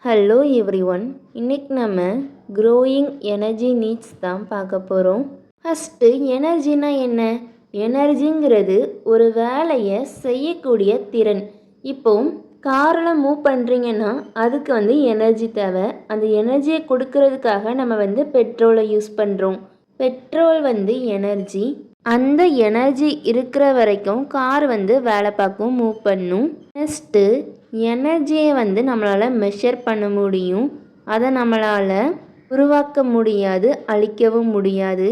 Hello everyone. இன்னைக்கு நம்ம growing energy needs தான் பார்க்க போகிறோம். ஃபஸ்ட்டு எனர்ஜினா என்ன? எனர்ஜிங்கிறது ஒரு வேலையை செய்யக்கூடிய திறன். இப்போ காரில் மூவ் பண்ணுறீங்கன்னா அதுக்கு எனர்ஜி தேவை. அந்த எனர்ஜியை கொடுக்கறதுக்காக நம்ம பெட்ரோலை யூஸ் பண்ணுறோம். Petrol energy. அந்த எனர்ஜி இருக்கிற வரைக்கும் கார் வேலை பார்க்கும், மூவ் பண்ணும். நெக்ஸ்ட்டு எனர்ஜியை நம்மளால் மெஷர் பண்ண முடியும். அதை நம்மளால் உருவாக்க முடியாது, அழிக்கவும் முடியாது.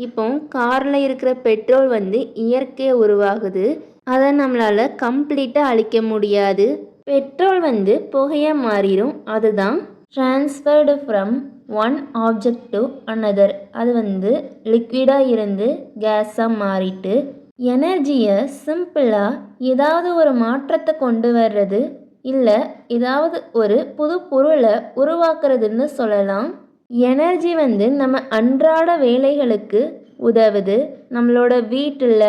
இப்போ காரில் இருக்கிற பெட்ரோல் இயற்கையாக உருவாகுது. அதை நம்மளால் கம்ப்ளீட்டாக அழிக்க முடியாது. பெட்ரோல் புகையாக மாறிடும். அதுதான் transferred from one object to another. அது லிக்விடாக இருந்து கேஸாக மாறிட்டு எனர்ஜியை சிம்பிளாக ஏதாவது ஒரு மாற்றத்தை கொண்டு வர்றது, இல்லை ஏதாவது ஒரு புது பொருளை உருவாக்குறதுன்னு சொல்லலாம். எனர்ஜி நம்ம அன்றாட வேலைகளுக்கு உதவுது. நம்மளோட வீட்டில்,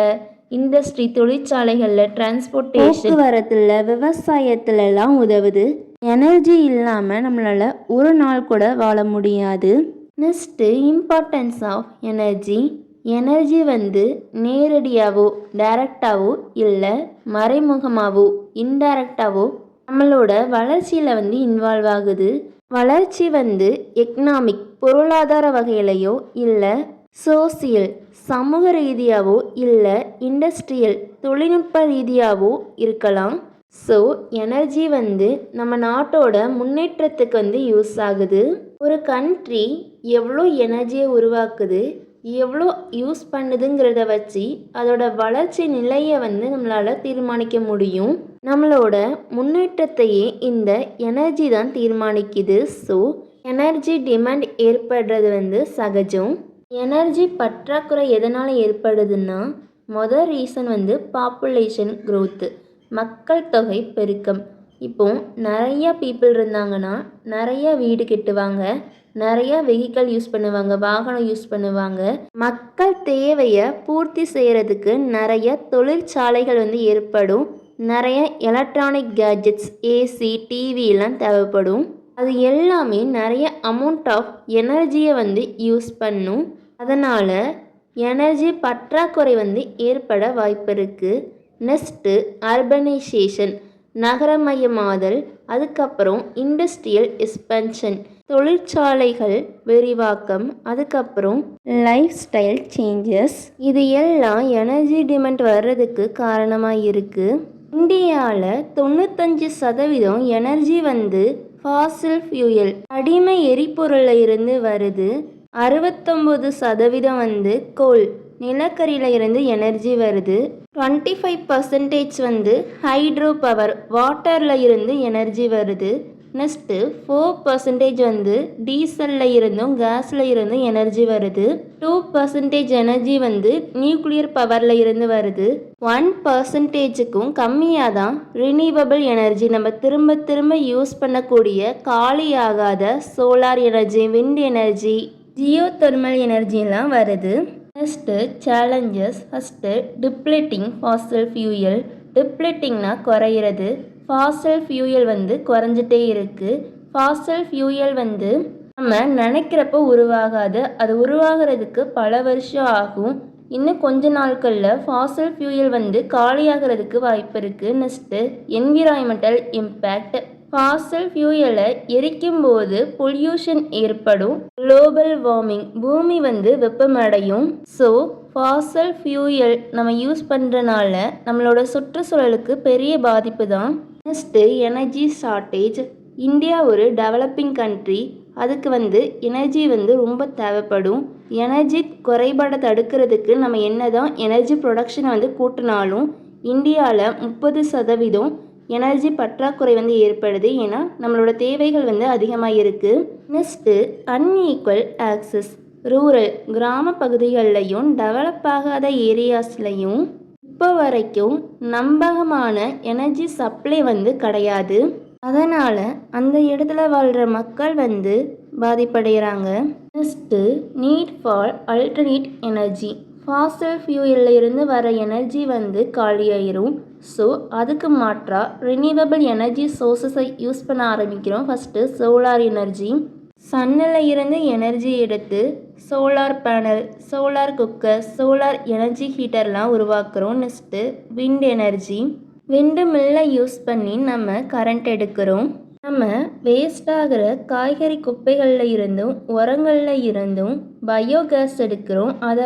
இண்டஸ்ட்ரி, தொழிற்சாலைகளில், டிரான்ஸ்போர்ட்டேஷன், போக்குவரத்தில், விவசாயத்துலலாம் உதவுது. எனர்ஜி இல்லாமல் நம்மளால் ஒரு நாள் கூட வாழ முடியாது. Next importance of energy. Energy நேரடியாகவோ டைரக்டாகவோ இல்லை மறைமுகமாகவோ இன்டைரக்டாகவோ நம்மளோட வளர்ச்சியில் இன்வால்வ் ஆகுது. வளர்ச்சி எக்கனாமிக் பொருளாதார வகையிலையோ இல்லை சோசியல் சமூக ரீதியாகவோ இல்லை இண்டஸ்ட்ரியல் தொழில்நுட்ப ரீதியாகவோ இருக்கலாம். ஸோ எனர்ஜி நம்ம நாட்டோட முன்னேற்றத்துக்கு யூஸ் ஆகுது. ஒரு கண்ட்ரி எவ்வளோ எனர்ஜியை உருவாக்குது, எவ்வளோ யூஸ் பண்ணுதுங்கிறத வச்சு அதோட வளர்ச்சி நிலையை நம்மளால் தீர்மானிக்க முடியும். நம்மளோட முன்னேற்றத்தையே இந்த எனர்ஜி தான் தீர்மானிக்குது. ஸோ எனர்ஜி டிமாண்ட் ஏற்படுறது சகஜம். எனர்ஜி பற்றாக்குறை எதனால் ஏற்படுதுன்னா, மொதல் ரீசன் பாப்புலேஷன் க்ரோத்து, மக்கள் தொகை பெருக்கம். இப்போ நிறையா பீப்புள் இருந்தாங்கன்னா நிறையா வீடு கட்டுவாங்க, நிறையா வெஹிக்கல் யூஸ் பண்ணுவாங்க, வாகனம் யூஸ் பண்ணுவாங்க. மக்கள் தேவையை பூர்த்தி செய்கிறதுக்கு நிறைய தொழிற்சாலைகள் ஏற்படும். நிறைய எலக்ட்ரானிக் கேஜெட்ஸ், ஏசி, டிவிலாம் தேவைப்படும். அது எல்லாமே நிறைய அமௌண்ட் ஆஃப் எனர்ஜியை யூஸ் பண்ணும். அதனால் எனர்ஜி பற்றாக்குறை ஏற்பட வாய்ப்பு இருக்குது. நெக்ஸ்ட்டு அர்பனைசேஷன், நகரமயமாதல். அதுக்கப்புறம் இண்டஸ்ட்ரியல் எக்ஸ்பென்ஷன், தொழிற்சாலைகள் விரிவாக்கம். அதுக்கப்புறம் லைஃப் ஸ்டைல் சேஞ்சஸ். இது எல்லாம் எனர்ஜி டிமாண்ட் வர்றதுக்கு காரணமாக இருக்குது. இந்தியாவில் 95% எனர்ஜி ஃபாசில் ஃபியூயல், அடிமை எரிபொருளில் இருந்து வருது. 69% கோல், நிலக்கரியில் இருந்து எனர்ஜி வருது. 25% ஹைட்ரோ பவர், வாட்டரில் இருந்து எனர்ஜி வருது. நெக்ஸ்ட்டு 4% டீசலில் இருந்தும் கேஸில் இருந்தும் எனர்ஜி வருது. 2% எனர்ஜி நியூக்ளியர் பவரில் இருந்து வருது. 1%க்கும் கம்மியாக தான் ரினியூவபிள் எனர்ஜி, நம்ம திரும்ப திரும்ப யூஸ் பண்ணக்கூடிய காலியாகாத solar energy, wind energy, geothermal எனர்ஜிலாம் வருது. Next challenges. First depleting fossil fuel. டிப்ளேட்டிங்னா குறையிறது. ஃபாசில் ஃபியூயல் குறைஞ்சிட்டே இருக்குது. ஃபாசில் ஃபியூயல் நம்ம நினைக்கிறப்போ உருவாகாது. அது உருவாகிறதுக்கு பல வருஷம் ஆகும். இன்னும் கொஞ்ச நாட்களில் ஃபாசில் ஃபியூயல் காலியாகிறதுக்கு வாய்ப்பு இருக்குது. Next environmental impact. ஃபாசில் ஃபியூயலை எரிக்கும் போது பொல்யூஷன் ஏற்படும். குளோபல் வார்மிங், பூமி வெப்பமடையும். ஸோ ஃபாசில் ஃபியூயல் நம்ம யூஸ் பண்ணுறனால நம்மளோட சுற்றுச்சூழலுக்கு பெரிய பாதிப்பு தான். Next energy shortage. இந்தியா ஒரு டெவலப்பிங் கண்ட்ரி. அதுக்கு எனர்ஜி ரொம்ப தேவைப்படும். எனர்ஜி குறைபாடை தடுக்கிறதுக்கு நம்ம என்ன தான் எனர்ஜி ப்ரொடக்ஷனை கூட்டினாலும் இந்தியாவில் 30% எனர்ஜி பற்றாக்குறை ஏற்படுது. ஏன்னா நம்மளோட தேவைகள் அதிகமாக இருக்குது. Next unequal access. ரூரல், கிராம பகுதிகள்லையும் டெவலப் ஆகாத ஏரியாஸ்லையும் இப்போ வரைக்கும் நம்பகமான எனர்ஜி சப்ளை கிடையாது. அதனால் அந்த இடத்துல வாழ்கிற மக்கள் பாதிப்படைகிறாங்க. Next need for alternate energy. Fossil ஃபியூயலில் இருந்து வர எனர்ஜி காலியாயிரும். ஸோ அதுக்கு மாற்றாக ரினியூவபிள் எனர்ஜி சோர்ஸஸை யூஸ் பண்ண ஆரம்பிக்கிறோம். First solar energy. சன்னில் இருந்து எனர்ஜி எடுத்து solar panel, solar cooker, solar energy ஹீட்டர்லாம் உருவாக்குறோம். Next wind energy. விண்டு மில்லை யூஸ் பண்ணி நம்ம கரண்ட் எடுக்கிறோம். நம்ம வேஸ்ட் ஆகிற காய்கறி குப்பைகளில் இருந்தும் உரங்களில் இருந்தும் பயோகேஸ் எடுக்கிறோம். அதை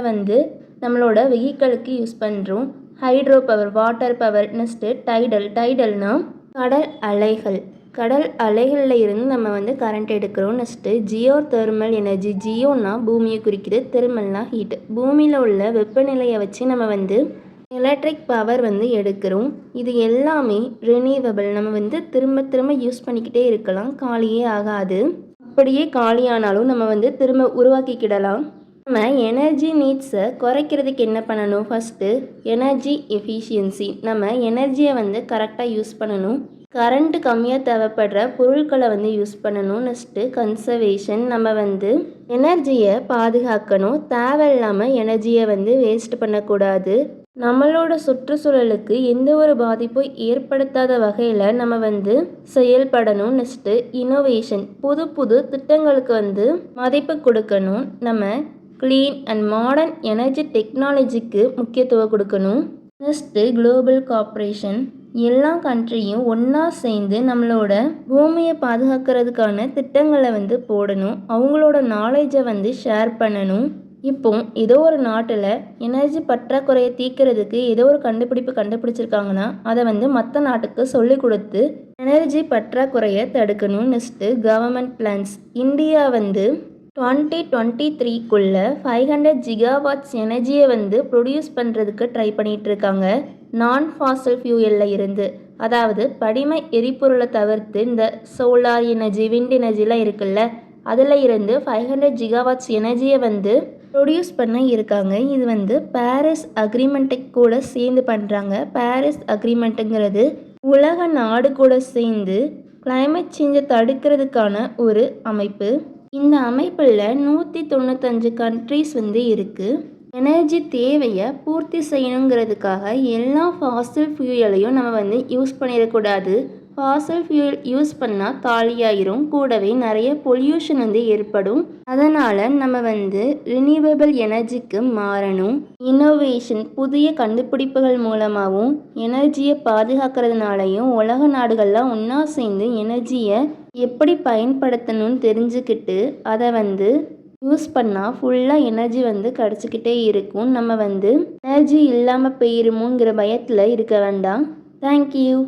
நம்மளோட வெஹிக்கிளுக்கு யூஸ் பண்ணுறோம். Hydro power, water power. Next டைடல்னால் கடல் அலைகள். கடல் அலைகளில் இருந்து நம்ம கரண்ட் எடுக்கிறோம். Next geothermal energy. ஜியோனா பூமியை குறிக்குது, தெர்மல்னா ஹீட். பூமியில் உள்ள வெப்பநிலையை வச்சு நம்ம எலக்ட்ரிக் பவர் எடுக்கிறோம். இது எல்லாமே ரினியூவபிள். நம்ம திரும்ப திரும்ப யூஸ் பண்ணிக்கிட்டே இருக்கலாம், காலியே ஆகாது. அப்படியே காலியானாலும் நம்ம திரும்ப உருவாக்கிக்கிடலாம். நம்ம எனர்ஜி நீட்ஸை குறைக்கிறதுக்கு என்ன பண்ணணும்? First energy efficiency. நம்ம எனர்ஜியை கரெக்டாக யூஸ் பண்ணணும். கரண்ட்டு கம்மியாக தேவைப்படுற பொருட்களை யூஸ் பண்ணணும். Next conservation. நம்ம எனர்ஜியை பாதுகாக்கணும். தேவையில்லாமல் எனர்ஜியை வேஸ்ட் பண்ணக்கூடாது. நம்மளோட சுற்றுச்சூழலுக்கு எந்த ஒரு பாதிப்பும் ஏற்படுத்தாத வகையில் நம்ம செயல்படணும். Next innovation. புது புது திட்டங்களுக்கு மதிப்பு கொடுக்கணும். நம்ம க்ளீன் அண்ட் மாடர்ன் எனர்ஜி டெக்னாலஜிக்கு முக்கியத்துவம் கொடுக்கணும். Next global corporation. எல்லா கண்ட்ரியும் ஒன்றா சேர்ந்து நம்மளோட பூமியை பாதுகாக்கிறதுக்கான திட்டங்களை போடணும். அவங்களோட நாலேஜை ஷேர் பண்ணணும். இப்போ ஏதோ ஒரு நாட்டில் எனர்ஜி பற்றாக்குறையை தீர்க்கிறதுக்கு ஏதோ ஒரு கண்டுபிடிச்சிருக்காங்கன்னா அதை மற்ற நாட்டுக்கு சொல்லிக் கொடுத்து எனர்ஜி பற்றாக்குறையை தடுக்கணும். Next government plans. இந்தியா 2023க்குள்ளே 500 ஜிகாவாட்ஸ் எனர்ஜியை ப்ரொடியூஸ் பண்ணுறதுக்கு ட்ரை பண்ணிகிட்ருக்காங்க. நான் ஃபாசல் ஃபியூயலில் இருந்து, அதாவது படிம எரிபொருளை தவிர்த்து இந்த சோலார் எனர்ஜி, விண்ட் எனர்ஜிலாம் இருக்குல்ல, அதில் இருந்து 500 ஜிகாவாட்ஸ் எனர்ஜியை ப்ரொடியூஸ் பண்ண இருக்காங்க. இது பாரிஸ் அக்ரிமெண்ட்டுக்கு கூட சேர்ந்து பண்ணுறாங்க. பாரிஸ் அக்ரிமெண்ட்டுங்கிறது உலக நாடு கூட சேர்ந்து கிளைமேட் சேஞ்சை தடுக்கிறதுக்கான ஒரு அமைப்பு. இந்த அமைப்பில் 195 கண்ட்ரிஸ் இருக்குது. எனர்ஜி தேவையை பூர்த்தி செய்யணுங்கிறதுக்காக எல்லா ஃபாசில் ஃபியூயலையும் நம்ம யூஸ் பண்ணிடக்கூடாது. ஃபாசில் ஃபியூயல் யூஸ் பண்ணால் காலியாயிரும். கூடவே நிறைய பொல்யூஷன் ஏற்படும். அதனால் நம்ம ரினியூவபிள் எனர்ஜிக்கு மாறணும். இன்னோவேஷன். புதிய கண்டுபிடிப்புகள் மூலமாகவும் எனர்ஜியை பாதுகாக்கிறதுனாலையும் உலக நாடுகள்லாம் ஒன்றா சேர்ந்து எனர்ஜியை எப்படி பயன்படுத்தணும்னு தெரிஞ்சுக்கிட்டு அதை யூஸ் பண்ணால் ஃபுல்லாக எனர்ஜி கிடச்சிக்கிட்டே இருக்கும். நம்ம எனர்ஜி இல்லாமல் போயிருமோங்கிற பயத்தில் இருக்க வேண்டாம். தேங்க்யூ.